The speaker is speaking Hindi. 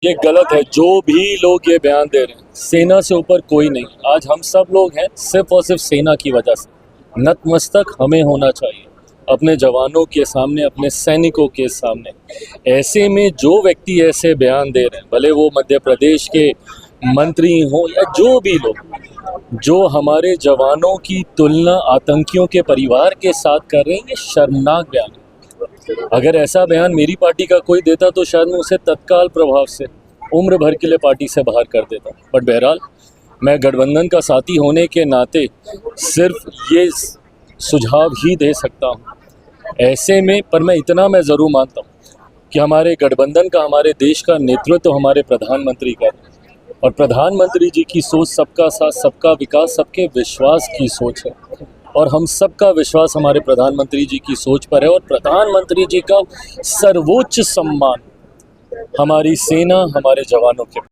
ये गलत है। जो भी लोग ये बयान दे रहे हैं, सेना से ऊपर कोई नहीं। आज हम सब लोग हैं सिर्फ और सिर्फ सेना की वजह से। नतमस्तक हमें होना चाहिए अपने जवानों के सामने, अपने सैनिकों के सामने। ऐसे में जो व्यक्ति ऐसे बयान दे रहे हैं, भले वो मध्य प्रदेश के मंत्री हों या जो भी लोग, जो हमारे जवानों की तुलना आतंकियों के परिवार के साथ कर रहे हैं, ये शर्मनाक बयान है। अगर ऐसा बयान मेरी पार्टी का कोई देता तो शायद मैं उसे तत्काल प्रभाव से उम्र भर के लिए पार्टी से बाहर कर देता। बट बहरहाल मैं गठबंधन का साथी होने के नाते सिर्फ ये सुझाव ही दे सकता हूँ ऐसे में। पर मैं इतना ज़रूर मानता हूँ कि हमारे गठबंधन का, हमारे देश का नेतृत्व तो हमारे प्रधानमंत्री का, और प्रधानमंत्री जी की सोच सबका साथ, सबका विकास, सबके विश्वास की सोच है। और हम सबका विश्वास हमारे प्रधानमंत्री जी की सोच पर है। और प्रधानमंत्री जी का सर्वोच्च सम्मान हमारी सेना, हमारे जवानों के